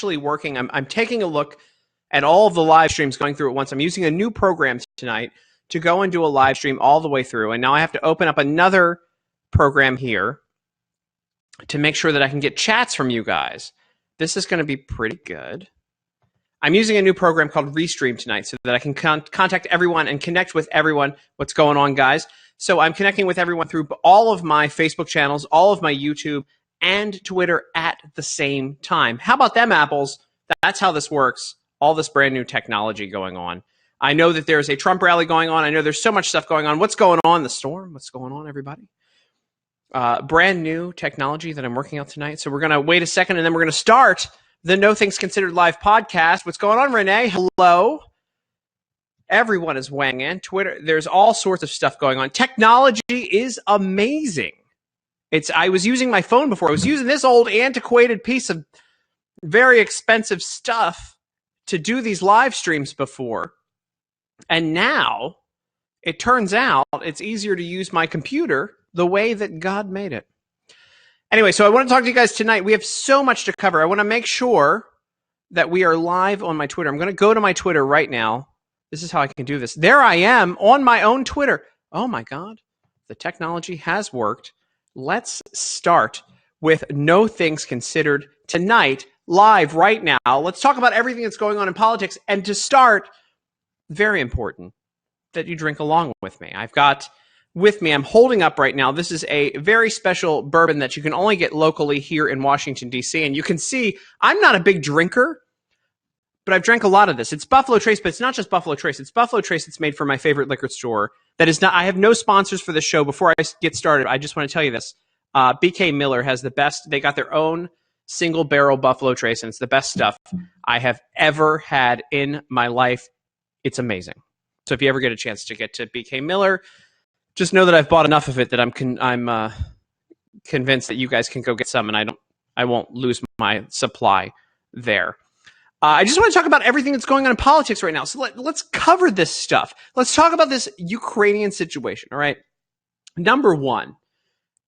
actually working. I'm taking a look at all of the live streams going through at once. I'm using a new program tonight to go and do a live stream all the way through. And now I have to open up another program here to make sure that I can get chats from you guys. This is going to be pretty good. I'm using a new program called Restream tonight so that I can contact everyone and connect with everyone. What's going on, guys? So I'm connecting with everyone through all of my Facebook channels, all of my YouTube, and Twitter at the same time. How about them apples? That's how this works. All this brand new technology going on. I know that there's a Trump rally going on. I know there's so much stuff going on. What's going on? The storm? What's going on, everybody? Brand new technology that I'm working out tonight. So we're going to wait a second, and then we're going to start the No Things Considered live podcast. What's going on, Renee? Hello. Everyone is weighing in. Twitter, there's all sorts of stuff going on. Technology is amazing. I was using my phone before. I was using this old antiquated piece of very expensive stuff to do these live streams before. And now it turns out it's easier to use my computer the way that God made it. Anyway, so I want to talk to you guys tonight. We have so much to cover. I want to make sure that we are live on my Twitter. I'm going to go to my Twitter right now. This is how I can do this. There I am on my own Twitter. Oh my God, the technology has worked. Let's start with No Things Considered tonight, live right now. Let's talk about everything that's going on in politics. And to start, very important that you drink along with me. I've got with me, I'm holding up right now, this is a very special bourbon that you can only get locally here in Washington, D.C. And you can see I'm not a big drinker, but I've drank a lot of this. It's Buffalo Trace, but it's not just Buffalo Trace. It's Buffalo Trace that's made for my favorite liquor store. That is not. I have no sponsors for the show. Before I get started, I just want to tell you this. BK Miller has the best. They got their own single barrel Buffalo Trace, and it's the best stuff I have ever had in my life. It's amazing. So if you ever get a chance to get to BK Miller, just know that I've bought enough of it that I'm convinced that you guys can go get some, and I won't lose my supply there. I just want to talk about everything that's going on in politics right now. So let's cover this stuff. Let's talk about this Ukrainian situation. All right. Number one,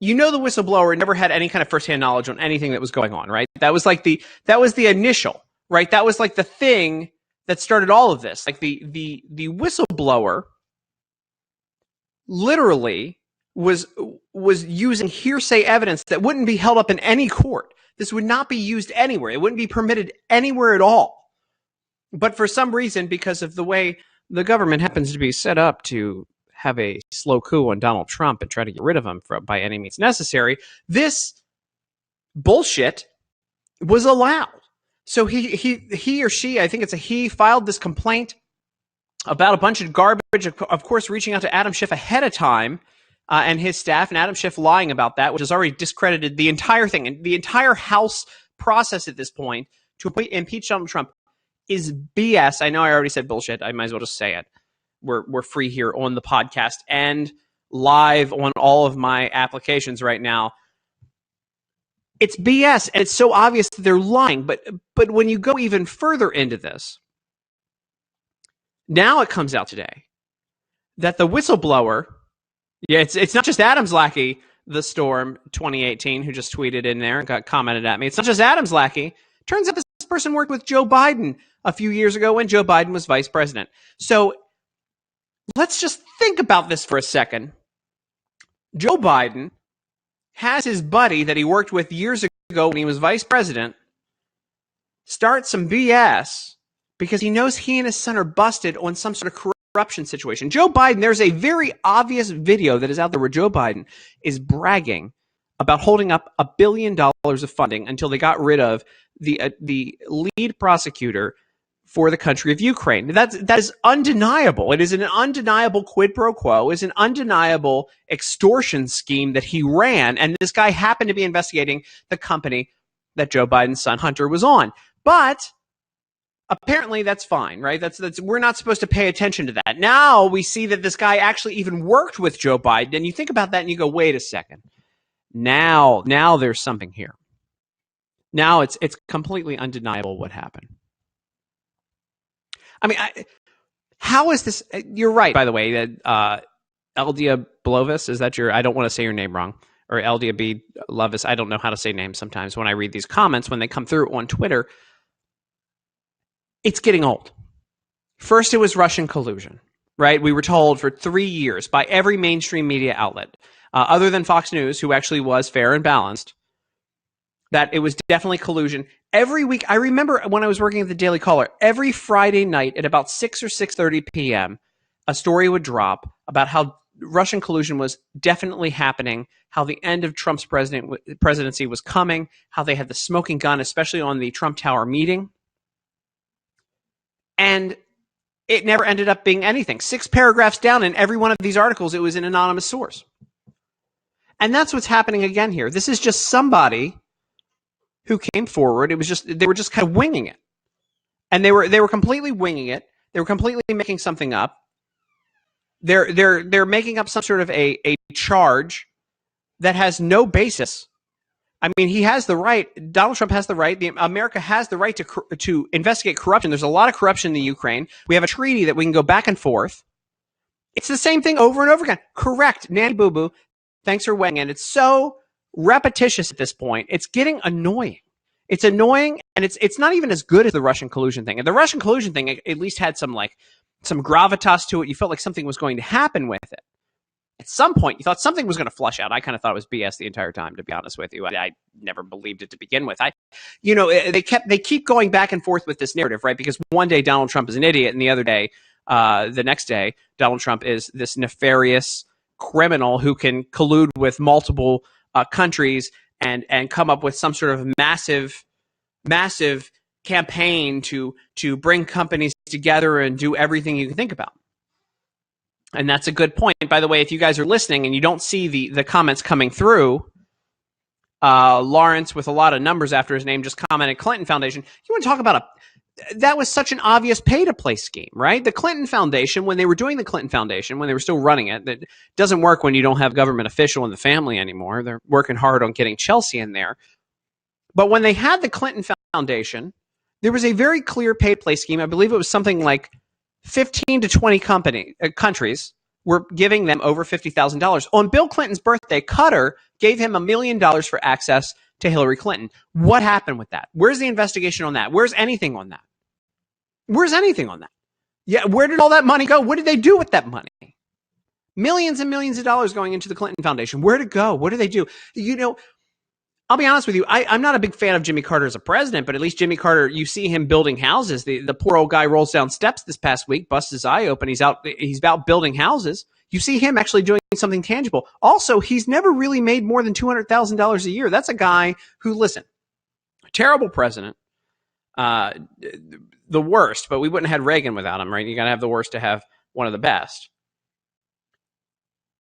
the whistleblower never had any kind of firsthand knowledge on anything that was going on, right? That was the initial, right? That was like the thing that started all of this. Like the whistleblower literally was using hearsay evidence that wouldn't be held up in any court. This would not be used anywhere. It wouldn't be permitted anywhere at all. But for some reason, because of the way the government happens to be set up to have a slow coup on Donald Trump and try to get rid of him by any means necessary, this bullshit was allowed. So he or she, I think it's a he, filed this complaint about a bunch of garbage, of course, reaching out to Adam Schiff ahead of time and his staff, and Adam Schiff lying about that, which has already discredited the entire thing. And the entire House process at this point to impeach Donald Trump is BS. I know I already said bullshit. I might as well just say it. We're free here on the podcast and live on all of my applications right now. It's BS, and it's so obvious that they're lying. But when you go even further into this, now it comes out today that the whistleblower, it's not just Adam's lackey, the Storm 2018, who just tweeted in there and got commented at me. It's not just Adam's lackey. Turns out this person worked with Joe Biden a few years ago when Joe Biden was vice president. So let's just think about this for a second. Joe Biden has his buddy that he worked with years ago when he was vice president start some BS because he knows he and his son are busted on some sort of corruption situation. Joe Biden, there's a very obvious video that is out there where Joe Biden is bragging about holding up $1 billion of funding until they got rid of the lead prosecutor for the country of Ukraine. That is undeniable. It is an undeniable quid pro quo. It's an undeniable extortion scheme that he ran, and this guy happened to be investigating the company that Joe Biden's son Hunter was on. But apparently that's fine, right? That's we're not supposed to pay attention to that. Now we see that this guy actually even worked with Joe Biden, and you think about that and you go, wait a second. Now there's something here. Now it's completely undeniable what happened. I mean, how is this? You're right, by the way, that Eldia Blovis, is that I don't want to say your name wrong, or Eldia B. Lovis. I don't know how to say names sometimes when I read these comments when they come through on Twitter. it's getting old. First, it was Russian collusion, right? We were told for 3 years by every mainstream media outlet, other than Fox News, who actually was fair and balanced, that it was definitely collusion. Every week, I remember when I was working at the Daily Caller, every Friday night at about 6 or 6:30 p.m., a story would drop about how Russian collusion was definitely happening, how the end of Trump's presidency was coming, how they had the smoking gun, especially on the Trump Tower meeting. And it never ended up being anything. 6 paragraphs down in every one of these articles, it was an anonymous source. And that's what's happening again here. This is just somebody who came forward. They were just kind of winging it. And they were completely winging it. They were completely making something up. They're making up some sort of a charge that has no basis. I mean, he has the right. Donald Trump has the right. America has the right to investigate corruption. There's a lot of corruption in the Ukraine. We have a treaty that we can go back and forth. It's the same thing over and over again. Correct, Nanny Boo Boo. Thanks for weighing in. It's so repetitious at this point. It's getting annoying. It's annoying, and it's not even as good as the Russian collusion thing. And the Russian collusion thing at least had some gravitas to it. You felt like something was going to happen with it. At some point, you thought something was going to flush out. I kind of thought it was BS the entire time, to be honest with you. I never believed it to begin with. They keep going back and forth with this narrative, right? Because one day Donald Trump is an idiot, and the next day, Donald Trump is this nefarious criminal who can collude with multiple countries and come up with some sort of massive campaign to bring companies together and do everything you can think about. And that's a good point. By the way, if you guys are listening and you don't see the comments coming through, Lawrence with a lot of numbers after his name just commented, Clinton Foundation. You want to talk about that was such an obvious pay-to-play scheme, right? The Clinton Foundation, when they were doing the Clinton Foundation, when they were still running it, that doesn't work when you don't have a government official in the family anymore. They're working hard on getting Chelsea in there. But when they had the Clinton Foundation, there was a very clear pay-to-play scheme. I believe it was something like 15 to 20 countries were giving them over $50,000. On Bill Clinton's birthday, Qatar gave him $1 million for access to Hillary Clinton. What happened with that? Where's the investigation on that? Where's anything on that? Where's anything on that? Yeah, where did all that money go? What did they do with that money? Millions and millions of dollars going into the Clinton Foundation. Where'd it go? What did they do? I'll be honest with you. I'm not a big fan of Jimmy Carter as a president, but at least Jimmy Carter, you see him building houses. The poor old guy rolls down steps this past week, busts his eye open. He's out building houses. You see him actually doing something tangible. Also, he's never really made more than $200,000 a year. That's a guy who, listen, terrible president, the worst, but we wouldn't have had Reagan without him, right? You got to have the worst to have one of the best.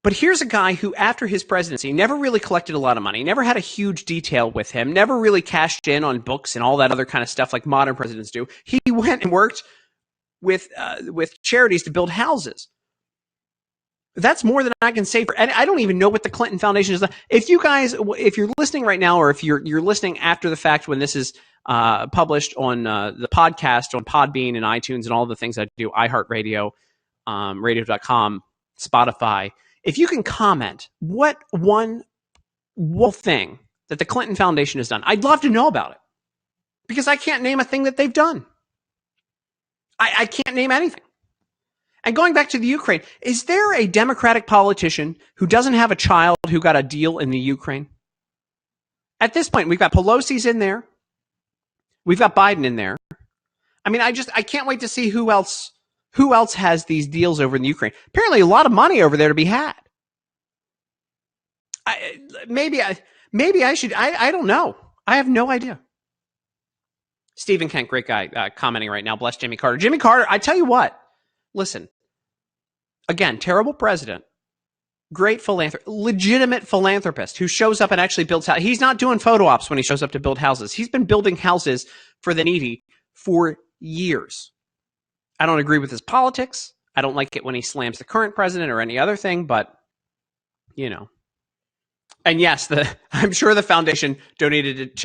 But here's a guy who, after his presidency, never really collected a lot of money, never had a huge detail with him, never really cashed in on books and all that other kind of stuff like modern presidents do. He went and worked with charities to build houses. That's more than I can say for, and I don't even know what the Clinton Foundation is. If you're listening right now, or if you're listening after the fact when this is published on the podcast on Podbean and iTunes and all the things I do, iHeartRadio, radio.com, Spotify. If you can comment what one thing that the Clinton Foundation has done, I'd love to know about it, because I can't name a thing that they've done. I can't name anything. And going back to the Ukraine, is there a Democratic politician who doesn't have a child who got a deal in the Ukraine? At this point, we've got Pelosi's in there. We've got Biden in there. I mean, I can't wait to see who else has these deals over in the Ukraine. Apparently a lot of money over there to be had. Maybe I should, I don't know. I have no idea. Stephen Kent, great guy, commenting right now. Bless Jimmy Carter. Jimmy Carter, I tell you what, listen, again, terrible president, great legitimate philanthropist who shows up and actually builds houses. He's not doing photo ops when he shows up to build houses. He's been building houses for the needy for years. I don't agree with his politics. I don't like it when he slams the current president or any other thing, but, you know. And yes, I'm sure the foundation donated to